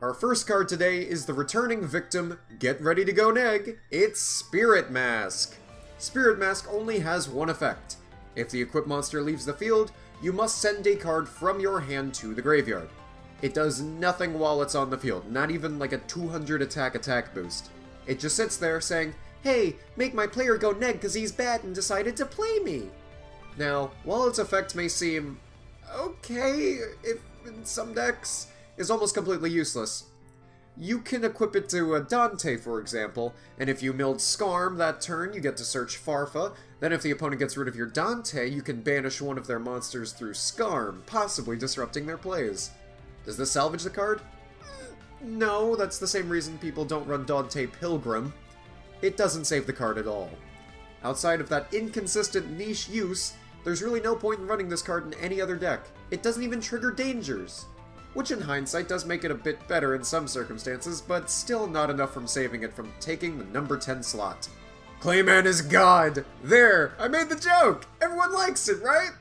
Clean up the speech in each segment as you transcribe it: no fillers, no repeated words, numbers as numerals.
Our first card today is the returning victim. Get ready to go, Neg. It's Spirit Mask. Spirit Mask only has one effect. If the equipped monster leaves the field, you must send a card from your hand to the graveyard. It does nothing while it's on the field, not even like a 200 attack boost. It just sits there saying, hey, make my player go Neg because he's bad and decided to play me. Now, while its effect may seem okay if in some decks, is almost completely useless. You can equip it to a Dante, for example, and if you milled Scarm that turn, you get to search Farfa. Then if the opponent gets rid of your Dante, you can banish one of their monsters through Scarm, possibly disrupting their plays. Does this salvage the card? No, that's the same reason people don't run Dante Pilgrim. It doesn't save the card at all. Outside of that inconsistent niche use, there's really no point in running this card in any other deck. It doesn't even trigger dangers. Which in hindsight does make it a bit better in some circumstances, but still not enough from saving it from taking the number 10 slot. Clayman is God! There! I made the joke! Everyone likes it, right?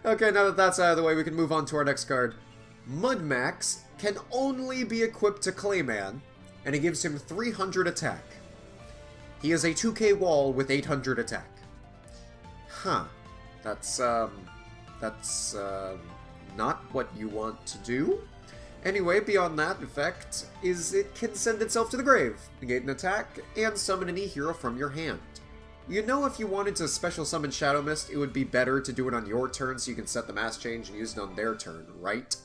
Okay, now that that's out of the way, we can move on to our next card. Mudmax can only be equipped to Clayman, and it gives him 300 attack. He is a 2k wall with 800 attack. Huh. That's not what you want to do. Anyway, beyond that effect, is it can send itself to the grave, negate an attack, and summon any hero from your hand. You know if you wanted to special summon Shadow Mist, it would be better to do it on your turn so you can set the mass change and use it on their turn, right?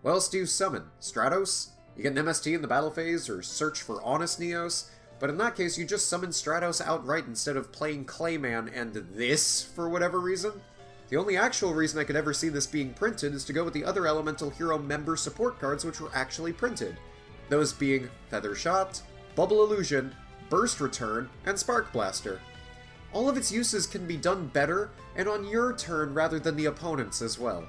What else do you summon? Stratos? You get an MST in the battle phase, or search for Honest Neos, but in that case you just summon Stratos outright instead of playing Clayman and this for whatever reason. The only actual reason I could ever see this being printed is to go with the other Elemental Hero member support cards which were actually printed. Those being Feather Shot, Bubble Illusion, Burst Return, and Spark Blaster. All of its uses can be done better, and on your turn rather than the opponent's as well.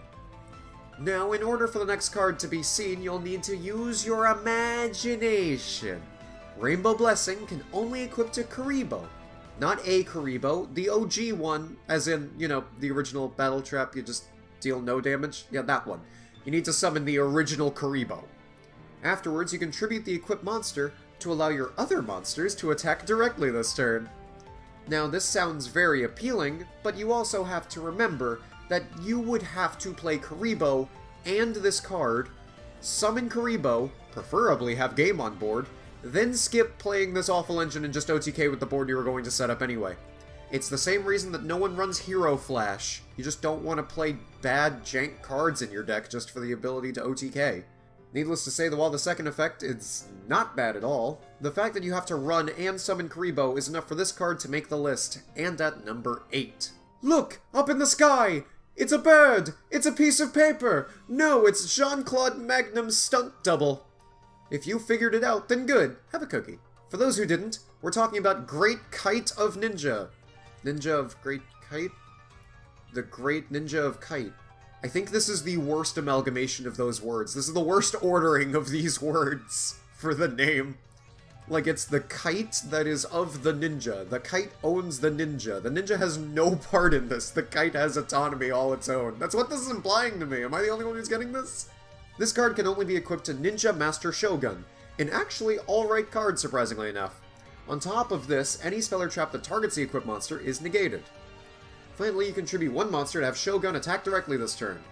Now, in order for the next card to be seen, you'll need to use your imagination. Rainbow Blessing can only equip to Kuriboh. Not a Kuriboh, the OG one, as in, you know, the original Battle Trap, you just deal no damage. Yeah, that one. You need to summon the original Kuriboh. Afterwards, you contribute the equipped monster to allow your other monsters to attack directly this turn. Now, this sounds very appealing, but you also have to remember that you would have to play Kuriboh and this card, summon Kuriboh, preferably have game on board, then skip playing this awful engine and just OTK with the board you were going to set up anyway. It's the same reason that no one runs Hero Flash. You just don't want to play bad jank cards in your deck just for the ability to OTK. Needless to say that while the second effect is not bad at all, the fact that you have to run and summon Kuriboh is enough for this card to make the list, and at number 8. Look! Up in the sky! It's a bird! It's a piece of paper! No, it's Jean-Claude Magnum's stunt double! If you figured it out, then good. Have a cookie. For those who didn't, we're talking about Great Kite of Ninja. Ninja of Great Kite? The Great Ninja of Kite. I think this is the worst amalgamation of those words. This is the worst ordering of these words for the name. Like, it's the kite that is of the ninja. The kite owns the ninja. The ninja has no part in this. The kite has autonomy all its own. That's what this is implying to me. Am I the only one who's getting this? This card can only be equipped to Ninja Master Shogun, an actually alright card, surprisingly enough. On top of this, any spell or trap that targets the equipped monster is negated. Finally, you contribute one monster to have Shogun attack directly this turn.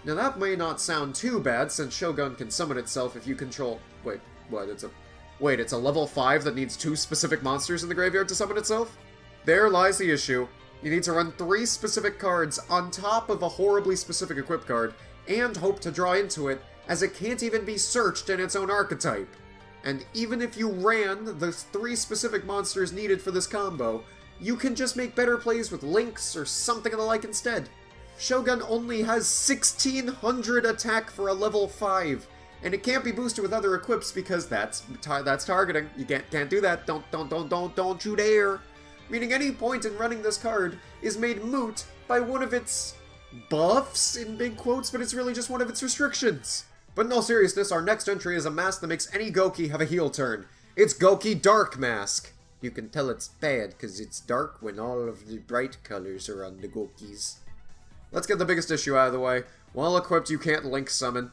Now that may not sound too bad, since Shogun can summon itself if you control... Wait, what? It's a level 5 that needs 2 specific monsters in the graveyard to summon itself? There lies the issue. You need to run 3 specific cards on top of a horribly specific equipped card, and hope to draw into it, as it can't even be searched in its own archetype. And even if you ran the 3 specific monsters needed for this combo, you can just make better plays with Lynx or something of the like instead. Shogun only has 1600 attack for a level 5, and it can't be boosted with other equips because that's targeting. You can't do that. Don't you dare. Meaning any point in running this card is made moot by one of its buffs, in big quotes, but it's really just one of its restrictions. But in all seriousness, our next entry is a mask that makes any Goki have a heal turn. It's Goki Dark Mask. You can tell it's bad because it's dark when all of the bright colors are on the Gokis. Let's get the biggest issue out of the way. While equipped, you can't Link Summon.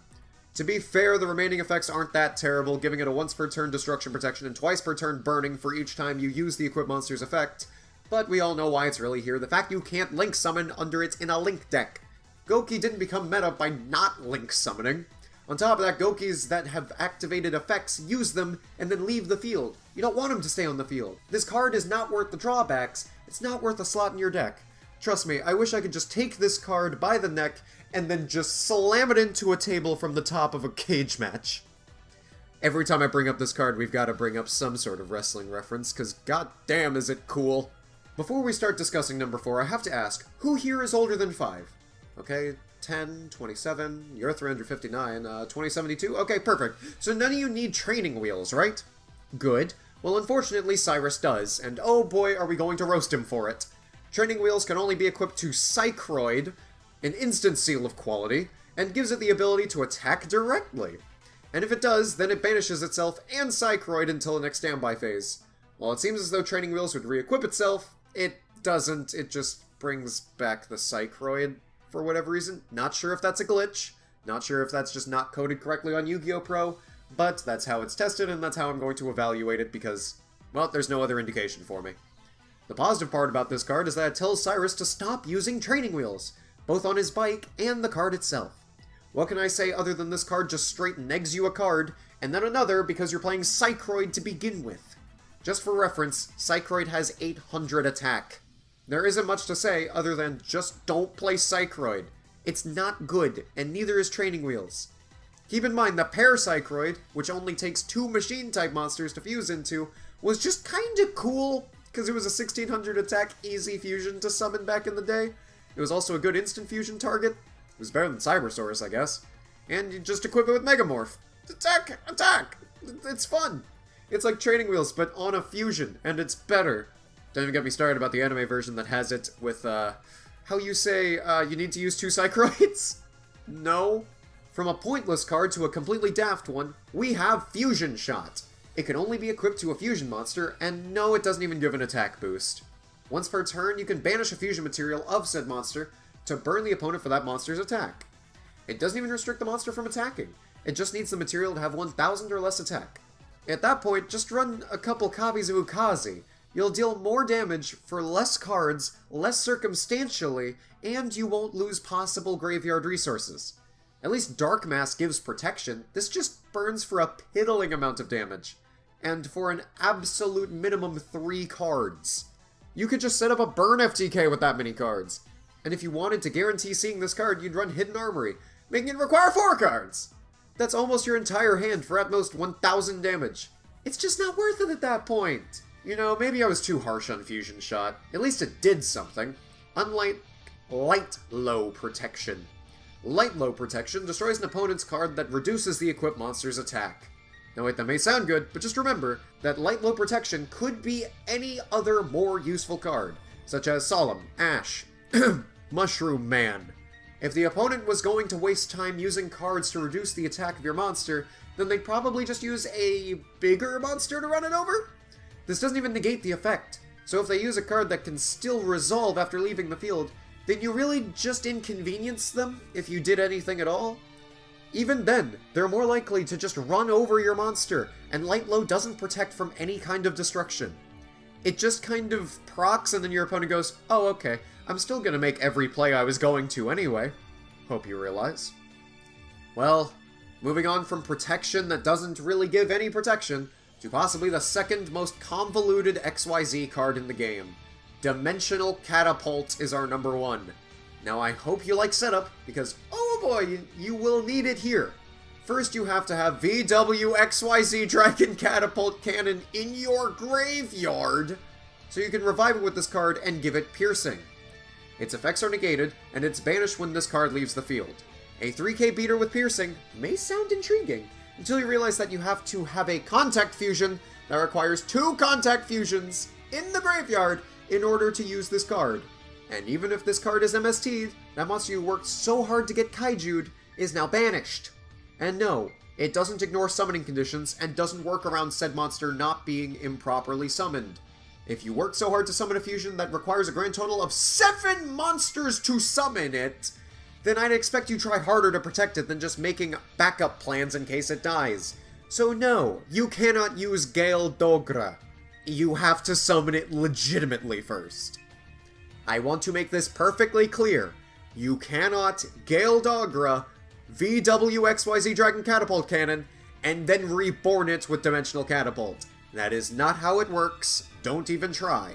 To be fair, the remaining effects aren't that terrible, giving it a once per turn destruction protection and twice per turn burning for each time you use the equipped monster's effect, but we all know why it's really here, the fact you can't link summon under it in a link deck. Goki didn't become meta by not link summoning. On top of that, Gokis that have activated effects use them and then leave the field. You don't want them to stay on the field. This card is not worth the drawbacks, it's not worth a slot in your deck. Trust me, I wish I could just take this card by the neck and then just slam it into a table from the top of a cage match. Every time I bring up this card, we've got to bring up some sort of wrestling reference, because goddamn is it cool. Before we start discussing number 4, I have to ask, who here is older than 5? Okay, 10, 27, you're 359, 2072? Okay, perfect. So none of you need training wheels, right? Good. Well, unfortunately, Cyrus does, and oh boy, are we going to roast him for it. Training wheels can only be equipped to Psychroid, an instant seal of quality, and gives it the ability to attack directly. And if it does, then it banishes itself and Psychroid until the next standby phase. While it seems as though Training Wheels would re-equip itself, it doesn't. It just brings back the Psychroid for whatever reason. Not sure if that's a glitch. Not sure if that's just not coded correctly on Yu-Gi-Oh! Pro, but that's how it's tested, and that's how I'm going to evaluate it because, well, there's no other indication for me. The positive part about this card is that it tells Cyrus to stop using Training Wheels, both on his bike and the card itself. What can I say other than this card just straight negs you a card, and then another because you're playing Psychroid to begin with? Just for reference, Psychroid has 800 attack. There isn't much to say other than just don't play Psychroid. It's not good, and neither is Training Wheels. Keep in mind that Pair Psychroid, which only takes 2 machine-type monsters to fuse into, was just kinda cool, because it was a 1600 attack easy fusion to summon back in the day. It was also a good instant fusion target. It was better than Cybersaurus, I guess. And you just equip it with Megamorph. Attack! Attack! It's fun! It's like Training Wheels, but on a fusion, and it's better. Don't even get me started about the anime version that has it with, how you say, you need to use 2 Psychroids? No. From a pointless card to a completely daft one, we have Fusion Shot. It can only be equipped to a fusion monster, and no, it doesn't even give an attack boost. Once per turn, you can banish a fusion material of said monster to burn the opponent for that monster's attack. It doesn't even restrict the monster from attacking. It just needs the material to have 1000 or less attack. At that point, just run a couple copies of Ukazi. You'll deal more damage for less cards, less circumstantially, and you won't lose possible graveyard resources. At least Dark Mass gives protection. This just burns for a piddling amount of damage. And for an absolute minimum 3 cards. You could just set up a burn FTK with that many cards. And if you wanted to guarantee seeing this card, you'd run Hidden Armory, making it require 4 cards! That's almost your entire hand for at most 1000 damage. It's just not worth it at that point. You know, maybe I was too harsh on Fusion Shot. At least it did something. Unlike Light Low Protection. Light Low Protection destroys an opponent's card that reduces the equipped monster's attack. Now wait, that may sound good, but just remember that Light Low Protection could be any other more useful card, such as Solemn, Ash, Mushroom Man. If the opponent was going to waste time using cards to reduce the attack of your monster, then they'd probably just use a bigger monster to run it over? This doesn't even negate the effect, so if they use a card that can still resolve after leaving the field, then you really just inconvenience them if you did anything at all? Even then, they're more likely to just run over your monster, and Light Low doesn't protect from any kind of destruction. It just kind of procs and then your opponent goes, oh okay, I'm still gonna make every play I was going to anyway. Hope you realize. Well, moving on from protection that doesn't really give any protection, to possibly the second most convoluted XYZ card in the game. Dimensional Catapult is our number 1. Now I hope you like setup, because oh boy, you will need it here. First you have to have VWXYZ Dragon Catapult Cannon in your graveyard, so you can revive it with this card and give it Piercing. Its effects are negated, and it's banished when this card leaves the field. A 3k beater with Piercing may sound intriguing, until you realize that you have to have a Contact Fusion that requires 2 Contact Fusions in the graveyard in order to use this card. And even if this card is MST'd, that monster you worked so hard to get Kaiju'd is now banished. And no, it doesn't ignore summoning conditions and doesn't work around said monster not being improperly summoned. If you worked so hard to summon a fusion that requires a grand total of 7 monsters to summon it, then I'd expect you try harder to protect it than just making backup plans in case it dies. So no, you cannot use Gale Dogra. You have to summon it legitimately first. I want to make this perfectly clear. You cannot Gale Dogra VWXYZ Dragon Catapult Cannon and then reborn it with Dimensional Catapult. That is not how it works. Don't even try.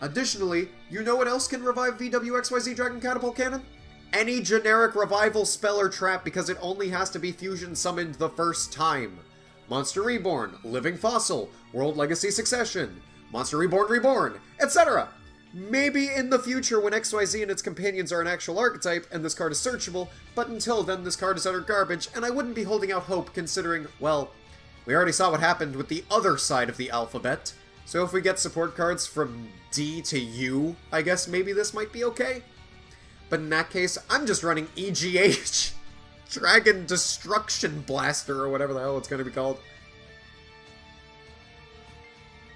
Additionally, you know what else can revive VWXYZ Dragon Catapult Cannon? Any generic revival spell or trap, because it only has to be fusion summoned the first time. Monster Reborn, Living Fossil, World Legacy Succession, Monster Reborn, etc. Maybe in the future when XYZ and its companions are an actual archetype and this card is searchable, but until then this card is utter garbage, and I wouldn't be holding out hope considering, well, we already saw what happened with the other side of the alphabet. So if we get support cards from D to U, I guess maybe this might be okay? But in that case, I'm just running EGH, Dragon Destruction Blaster, or whatever the hell it's going to be called.